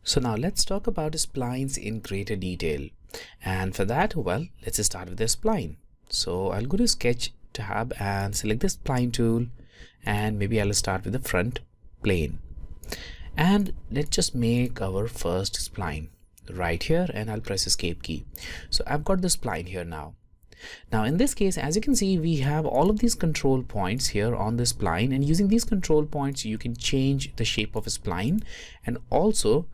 So now let's talk about splines in greater detail. And for that, well, let's start with the spline. So I'll go to Sketch tab and select the spline tool, and maybe I'll start with the front plane. And let's just make our first spline right here, and I'll press Escape key. So I've got the spline here now. Now in this case, as you can see, we have all of these control points here on the spline, and using these control points you can change the shape of a spline, and also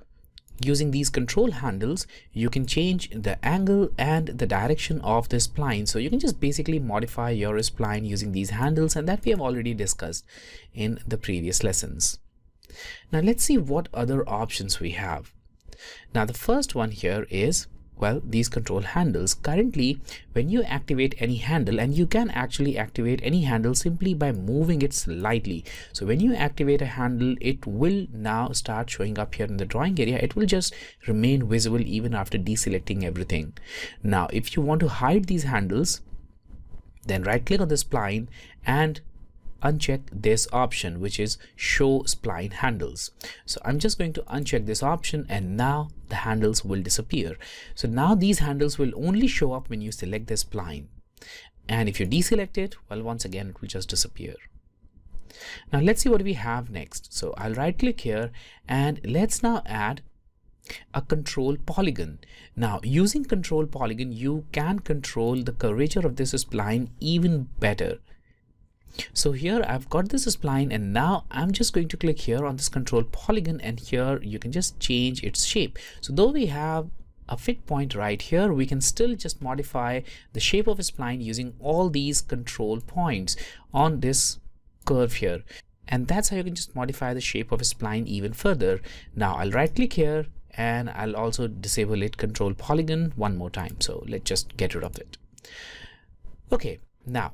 using these control handles you can change the angle and the direction of the spline. So you can just basically modify your spline using these handles, and that we have already discussed in the previous lessons. Now let's see what other options we have. Now the first one here is, well, these control handles. Currently, when you activate any handle, and you can actually activate any handle simply by moving it slightly. So when you activate a handle, it will now start showing up here in the drawing area. It will just remain visible even after deselecting everything. Now, if you want to hide these handles, then right click on the spline and uncheck this option, which is show spline handles. So I'm just going to uncheck this option, and now the handles will disappear. So now these handles will only show up when you select the spline, and if you deselect it, well, once again it will just disappear. Now let's see what we have next. So I'll right click here, and let's now add a control polygon. Now using control polygon, you can control the curvature of this spline even better. So here I've got this spline, and now I'm just going to click here on this control polygon, and here you can just change its shape. So though we have a fit point right here, we can still just modify the shape of a spline using all these control points on this curve here. And that's how you can just modify the shape of a spline even further. Now I'll right click here, and I'll also disable it control polygon one more time. So let's just get rid of it. Okay, now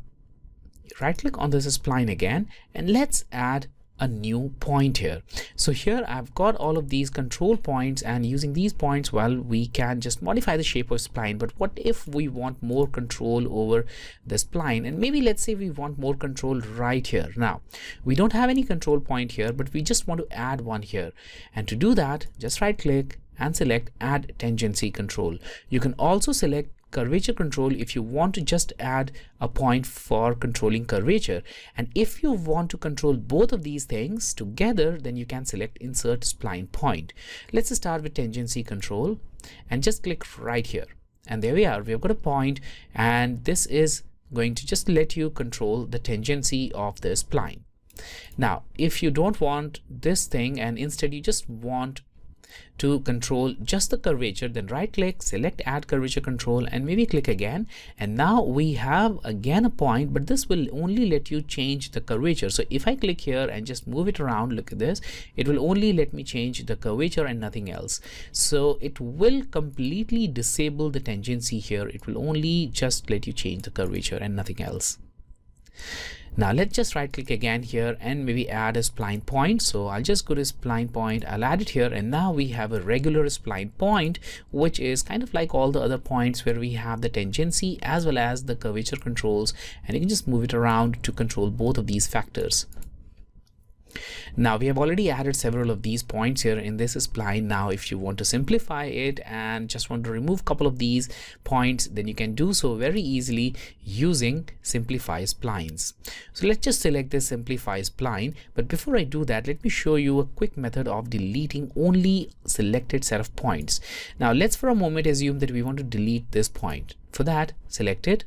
right click on this spline again, and let's add a new point here. So here I've got all of these control points, and using these points, well, we can just modify the shape of spline. But what if we want more control over the spline, and maybe let's say we want more control right here. Now we don't have any control point here, but we just want to add one here, and to do that, just right click and select add tangency control. You can also select curvature control if you want to just add a point for controlling curvature, and if you want to control both of these things together, then you can select insert spline point. Let's start with tangency control and just click right here, and there we are. We've got a point, and this is going to just let you control the tangency of the spline. Now if you don't want this thing, and instead you just want to control just the curvature, then right click, select add curvature control, and maybe click again, and now we have again a point, but this will only let you change the curvature. So if I click here and just move it around, look at this, it will only let me change the curvature and nothing else. So it will completely disable the tangency here. It will only just let you change the curvature and nothing else. Now let's just right click again here and maybe add a spline point. So I'll just go to spline point, I'll add it here, and now we have a regular spline point, which is kind of like all the other points where we have the tangency as well as the curvature controls, and you can just move it around to control both of these factors. Now we have already added several of these points here in this spline. Now if you want to simplify it and just want to remove a couple of these points, then you can do so very easily using simplify splines. So let's just select this simplify spline, but before I do that, let me show you a quick method of deleting only selected set of points. Now let's for a moment assume that we want to delete this point. For that, select it,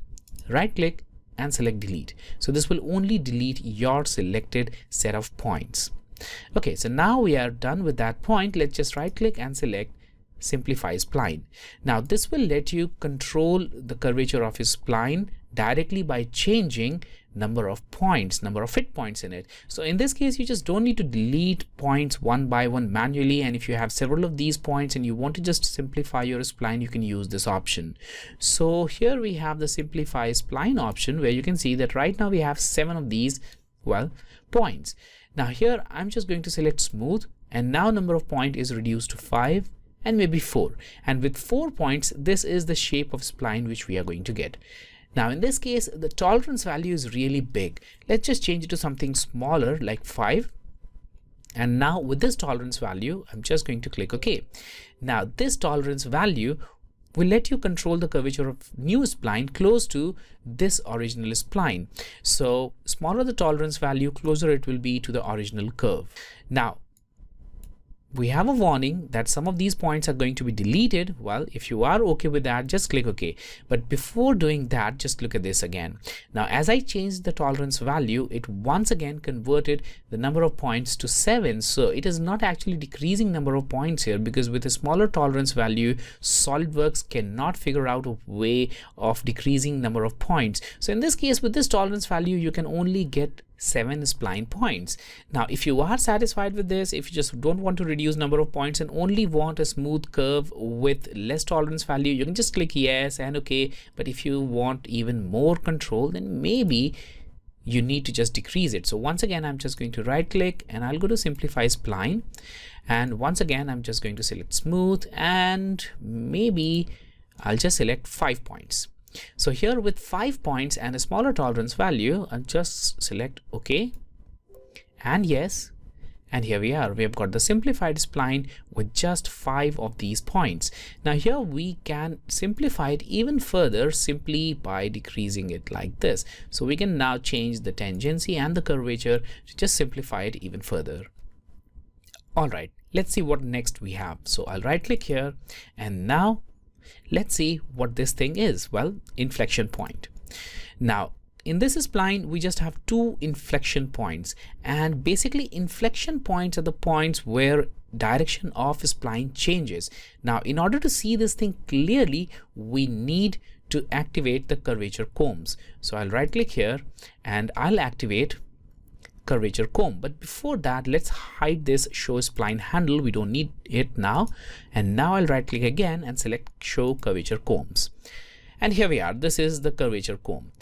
right click and select delete. So this will only delete your selected set of points. Okay, so now we are done with that point. Let's just right click and select simplify spline. Now this will let you control the curvature of his spline directly by changing number of points, number of fit points in it. So in this case, you just don't need to delete points one by one manually, and if you have several of these points and you want to just simplify your spline, you can use this option. So here we have the simplify spline option, where you can see that right now we have 7 of these, well, points. Now here I'm just going to select smooth, and now number of point is reduced to 5 and maybe 4, and with 4 points, this is the shape of spline which we are going to get. Now in this case, the tolerance value is really big. Let's just change it to something smaller like 5, And now with this tolerance value, I'm just going to click OK. Now this tolerance value will let you control the curvature of new spline close to this original spline. So smaller the tolerance value, closer it will be to the original curve. Now we have a warning that some of these points are going to be deleted. Well, if you are okay with that, just click OK. But before doing that, just look at this again. Now, as I changed the tolerance value, it once again converted the number of points to 7. So it is not actually decreasing number of points here, because with a smaller tolerance value, SolidWorks cannot figure out a way of decreasing number of points. So in this case, with this tolerance value, you can only get 7 spline points. Now, if you are satisfied with this, if you just don't want to reduce number of points and only want a smooth curve with less tolerance value, you can just click yes and OK. But if you want even more control, then maybe you need to just decrease it. So once again, I'm just going to right click and I'll go to simplify spline. And once again, I'm just going to select smooth, and maybe I'll just select 5 points. So here with 5 points and a smaller tolerance value, I'll just select OK and yes. And here we are. We have got the simplified spline with just 5 of these points. Now here we can simplify it even further simply by decreasing it like this. So we can now change the tangency and the curvature to just simplify it even further. All right, let's see what next we have. So I'll right click here, and now let's see what this thing is. Well, inflection point. Now in this spline, we just have 2 inflection points, and basically inflection points are the points where direction of spline changes. Now in order to see this thing clearly, we need to activate the curvature combs. So I'll right click here and I'll activate curvature comb. But before that, let's hide this show spline handle. We don't need it now. And now I'll right click again and select show curvature combs. And here we are. This is the curvature comb.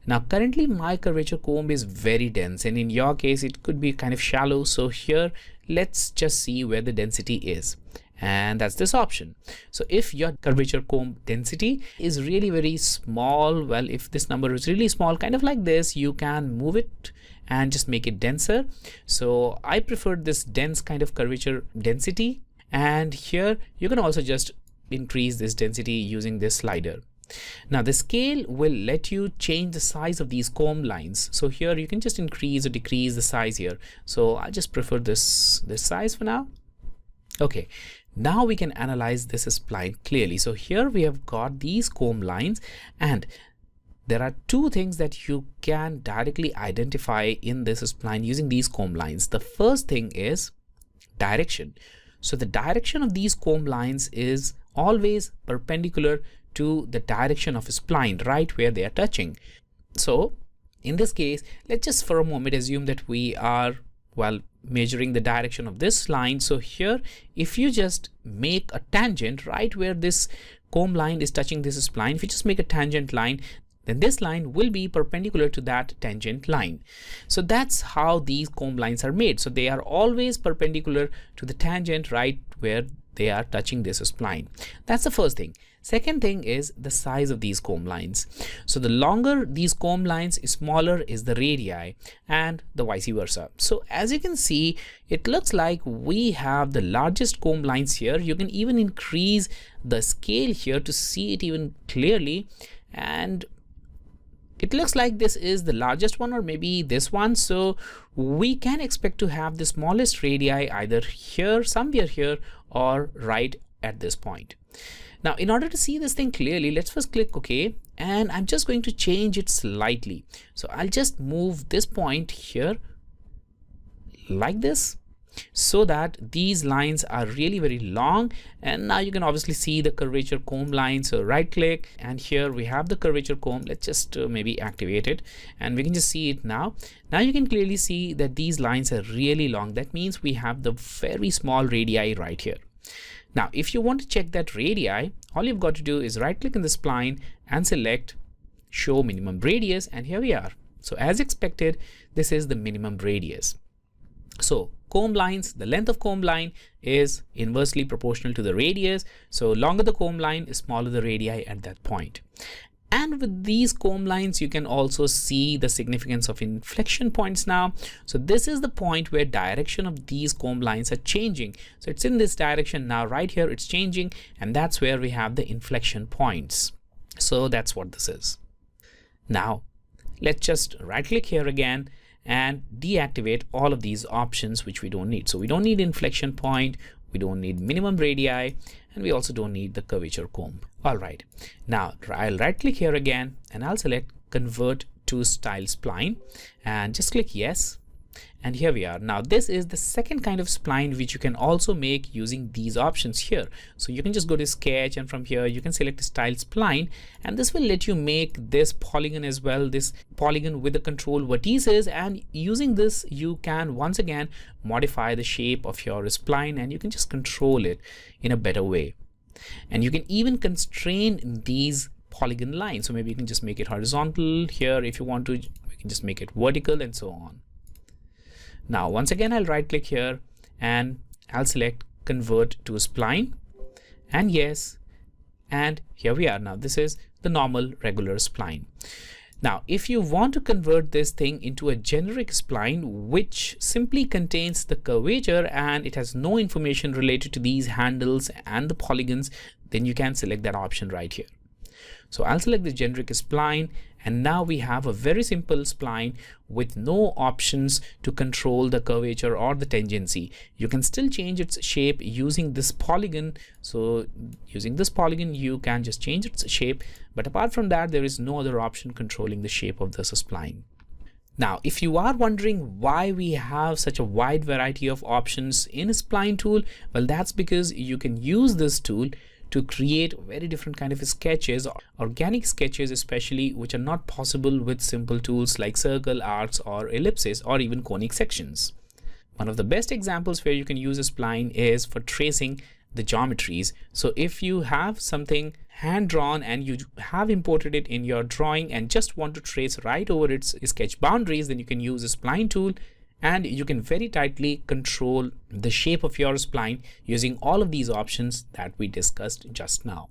Now currently my curvature comb is very dense, and in your case it could be kind of shallow. So here let's just see where the density is, and that's this option. So if your curvature comb density is really very small, well, if this number is really small, kind of like this, you can move it and just make it denser. So I prefer this dense kind of curvature density, and here you can also just increase this density using this slider. Now the scale will let you change the size of these comb lines. So here you can just increase or decrease the size here. So I just prefer this size for now. Okay, now we can analyze this spline clearly. So here we have got these comb lines, and there are 2 things that you can directly identify in this spline using these comb lines. The first thing is direction. So the direction of these comb lines is always perpendicular to the direction of a spline, right where they are touching. So in this case, let's just for a moment assume that we are, well, measuring the direction of this line. So here, if you just make a tangent right where this comb line is touching this spline, if you just make a tangent line, then this line will be perpendicular to that tangent line. So that's how these comb lines are made. So they are always perpendicular to the tangent right where they are touching this spline. That's the first thing. Second thing is the size of these comb lines. So the longer these comb lines, smaller is the radii, and the vice versa. So as you can see, it looks like we have the largest comb lines here. You can even increase the scale here to see it even clearly, and it looks like this is the largest one, or maybe this one. So we can expect to have the smallest radii either here, somewhere here, or right at this point. Now in order to see this thing clearly, let's first click OK, and I'm just going to change it slightly. So I'll just move this point here like this, so that these lines are really very long. And now you can obviously see the curvature comb line. So right click, and here we have the curvature comb. Let's just maybe activate it, and we can just see it now. Now you can clearly see that these lines are really long. That means we have the very small radii right here. Now if you want to check that radii, all you've got to do is right click in the spline and select show minimum radius, and here we are. So as expected, this is the minimum radius. So comb lines, the length of comb line is inversely proportional to the radius. So longer the comb line, smaller the radii at that point. And with these comb lines, you can also see the significance of inflection points now. So this is the point where direction of these comb lines are changing. So it's in this direction now, right here it's changing, and that's where we have the inflection points. So that's what this is. Now let's just right click here again and deactivate all of these options which we don't need. So we don't need inflection point, we don't need minimum radii, and we also don't need the curvature comb. All right, now I'll right click here again and I'll select convert to style spline and just click yes. And here we are. Now this is the second kind of spline which you can also make using these options here. So you can just go to sketch, and from here you can select style spline, and this will let you make this polygon as well, this polygon with the control vertices, and using this you can once again modify the shape of your spline and you can just control it in a better way. And you can even constrain these polygon lines. So maybe you can just make it horizontal here. If you want to, we can just make it vertical and so on. Now once again I'll right click here and I'll select convert to a spline and yes, and here we are. Now this is the normal regular spline. Now if you want to convert this thing into a generic spline which simply contains the curvature and it has no information related to these handles and the polygons, then you can select that option right here. So I'll select the generic spline, and now we have a very simple spline with no options to control the curvature or the tangency. You can still change its shape using this polygon. So using this polygon you can just change its shape, but apart from that there is no other option controlling the shape of this spline. Now if you are wondering why we have such a wide variety of options in a spline tool, well that's because you can use this tool to create very different kind of sketches, organic sketches especially, which are not possible with simple tools like circle, arcs, or ellipses, or even conic sections. One of the best examples where you can use a spline is for tracing the geometries. So if you have something hand drawn and you have imported it in your drawing and just want to trace right over its sketch boundaries, then you can use a spline tool, and you can very tightly control the shape of your spline using all of these options that we discussed just now.